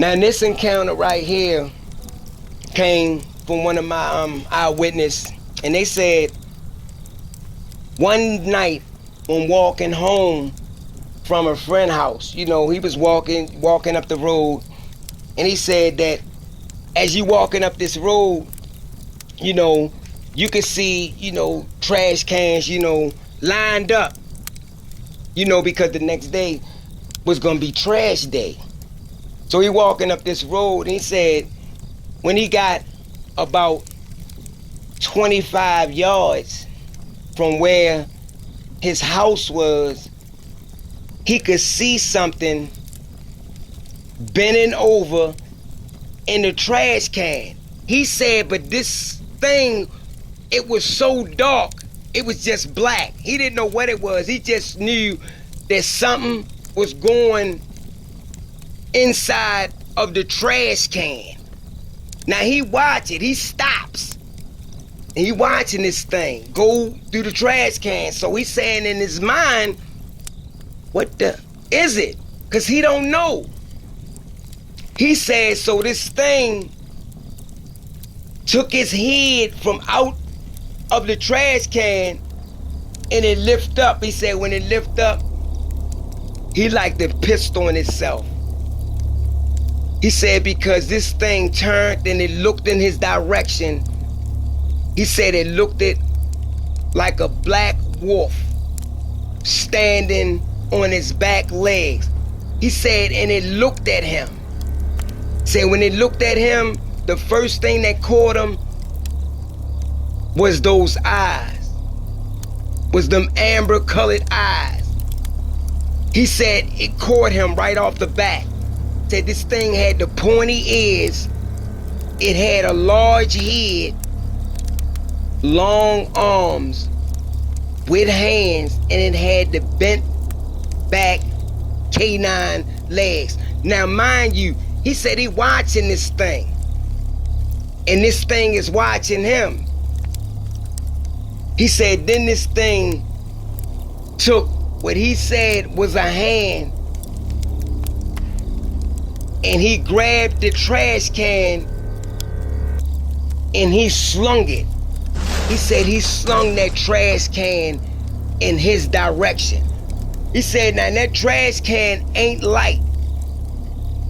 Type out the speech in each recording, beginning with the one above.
Now this encounter right here came from one of my eyewitnesses, and they said one night when walking home from a friend's house, you know, he was walking up the road, and he said that as you walking up this road, you know, you could see, you know, trash cans, you know, lined up, you know, because the next day was gonna be trash day. So he walking up this road, and he said when he got about 25 yards from where his house was, he could see something bending over in the trash can. He said, but this thing, it was so dark, it was just black. He didn't know what it was. He just knew that something was going inside of the trash can. Now he watch it, he stops. And he watching this thing go through the trash can. So he's saying in his mind, what the is it? Because he don't know. He said, so this thing took his head from out of the trash can and it lift up. He said when it lift up, he like to pissed on itself. He said because this thing turned and it looked in his direction. He said it looked it like a black wolf standing on his back legs. He said, and it looked at him. Said when it looked at him, the first thing that caught him was those eyes, was them amber colored eyes. He said it caught him right off the bat. Said this thing had the pointy ears, it had a large head, long arms with hands, and it had the bent back canine legs. Now mind you, he said he watching this thing, and this thing is watching him. He said then this thing took what he said was a hand, and he grabbed the trash can and he slung it. He said he slung that trash can in his direction. He said now that trash can ain't light.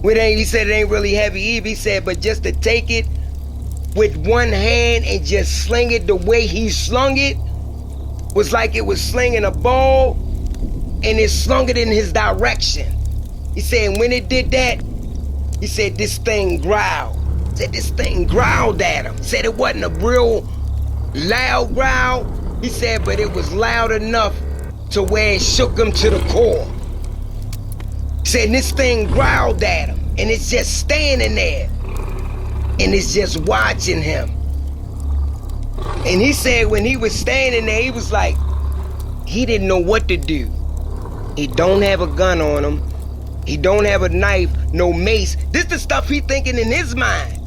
He said it ain't really heavy either. He said but just to take it with one hand and just sling it the way he slung it was like it was slinging a ball, and it slung it in his direction. He said when it did that, he said this thing growled. He said this thing growled at him. He said it wasn't a real loud growl. He said but it was loud enough to where it shook him to the core. He said this thing growled at him, and it's just standing there, and it's just watching him. And he said when he was standing there, he was like, he didn't know what to do. He don't have a gun on him. He don't have a knife, no mace. This the stuff he thinking in his mind.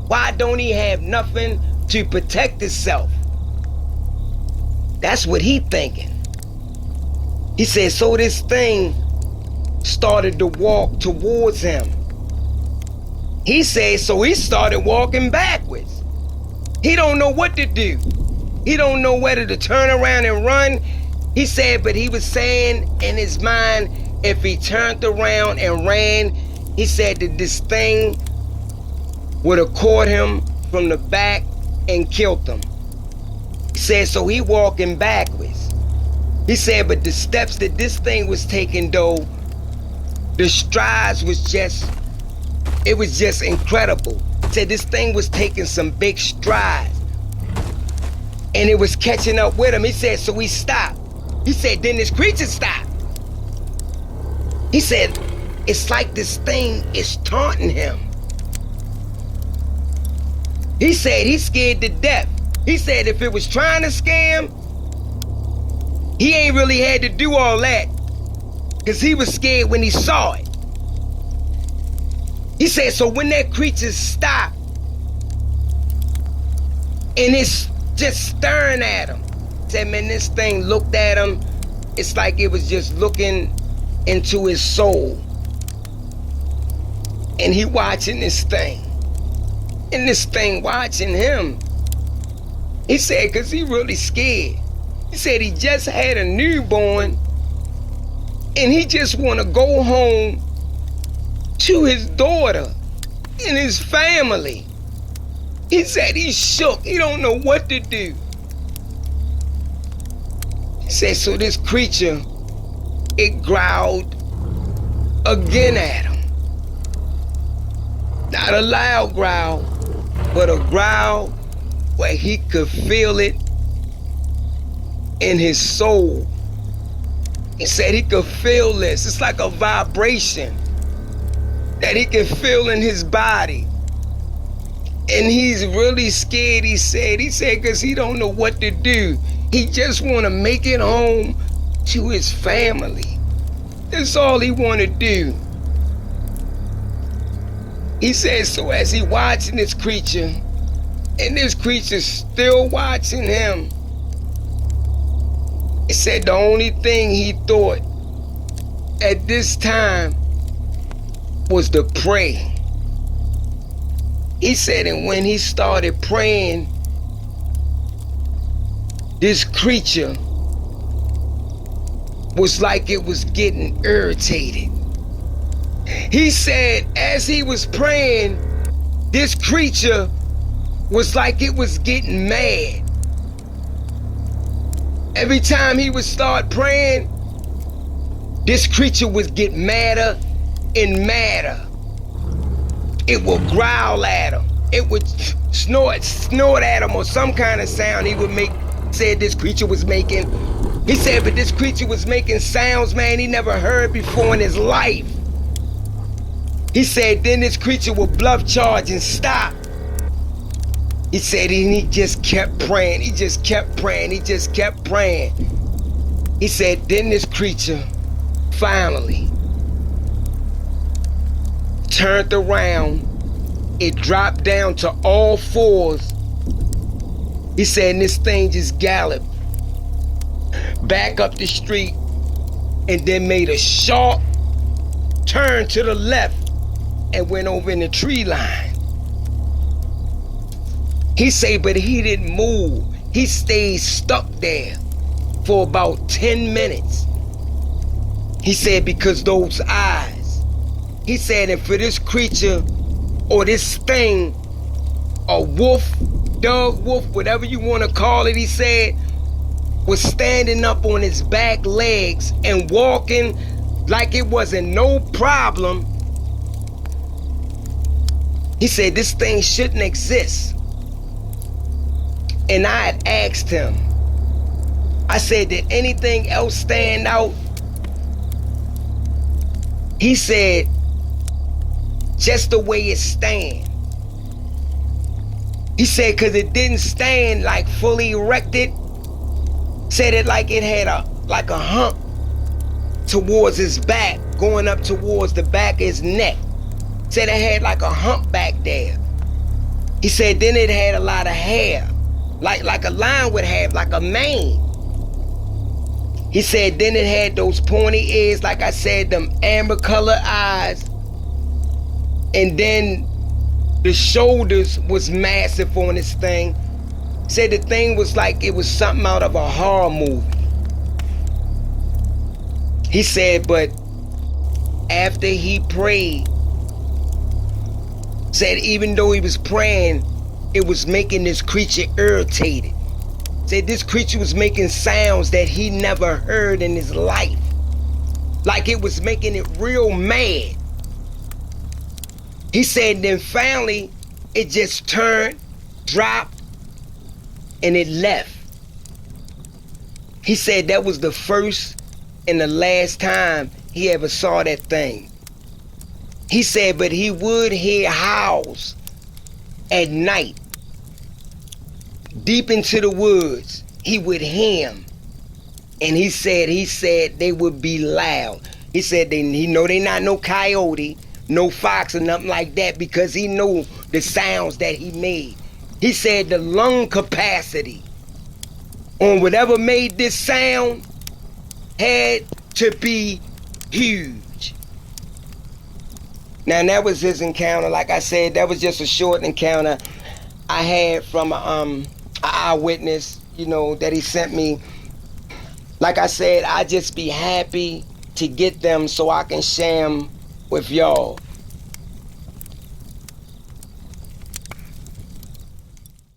Why don't he have nothing to protect himself? That's what he thinking. He said, so this thing started to walk towards him. He said, so he started walking backwards. He don't know what to do. He don't know whether to turn around and run. He said, but he was saying in his mind, if he turned around and ran, he said that this thing would have caught him from the back and killed him. He said, so he walking backwards. He said, but the steps that this thing was taking though, the strides was just, it was just incredible. He said this thing was taking some big strides, and it was catching up with him. He said, so he stopped. He said, then this creature stopped. He said, it's like this thing is taunting him. He said he's scared to death. He said if it was trying to scare him, he ain't really had to do all that, because he was scared when he saw it. He said, so when that creature stopped, and it's just staring at him, he said, man, this thing looked at him, it's like it was just looking into his soul. And he watching this thing. And this thing watching him. He said, because he really scared. He said he just had a newborn and he just want to go home to his daughter and his family. He said he's shook. He don't know what to do. He said, so this creature, it growled again at him. Not a loud growl, but a growl where he could feel it in his soul. He said he could feel this. It's like a vibration that he can feel in his body. And he's really scared, he said, because he don't know what to do. He just want to make it home to his family. That's all he want to do. He said, so as he watching this creature, and this creature's still watching him, he said the only thing he thought at this time was to pray. He said, and when he started praying, this creature was like it was getting irritated. He said, as he was praying, this creature was like it was getting mad. Every time he would start praying, this creature would get madder and madder. It would growl at him. It would snort at him, or some kind of sound he would make, said this creature was making. He said, but this creature was making sounds, man, he never heard before in his life. He said, then this creature would bluff charge and stop. He said, and he just kept praying. He just kept praying. He just kept praying. He said, then this creature finally turned around. It dropped down to all fours. He said, and this thing just galloped back up the street and then made a sharp turn to the left and went over in the tree line. He said, but he didn't move. He stayed stuck there for about 10 minutes. He said, because those eyes. He said, and for this creature or this thing, a wolf, dog, wolf, whatever you want to call it, he said, was standing up on his back legs and walking like it wasn't no problem. He said, this thing shouldn't exist. And I had asked him, I said, did anything else stand out? He said, just the way it stand. He said, because it didn't stand like fully erected. Said it like it had a hump towards his back, going up towards the back of his neck. Said it had like a hump back there. He said, then it had a lot of hair. Like a lion would have, like a mane. He said, then it had those pointy ears, like I said, them amber color eyes. And then the shoulders was massive on this thing. Said the thing was like it was something out of a horror movie. He said, but after he prayed, said even though he was praying, it was making this creature irritated. Said this creature was making sounds that he never heard in his life. Like it was making it real mad. He said then finally it just turned, dropped, and it left. He said that was the first and the last time he ever saw that thing. He said, but he would hear howls at night. Deep into the woods, he would hear them. And he said they would be loud. He said he know they not no coyote, no fox or nothing like that, because he knew the sounds that he made. He said the lung capacity on whatever made this sound had to be huge. Now that was his encounter. Like I said, that was just a short encounter I had from a eyewitness, you know, that he sent me. Like I said, I just be happy to get them so I can share them with y'all.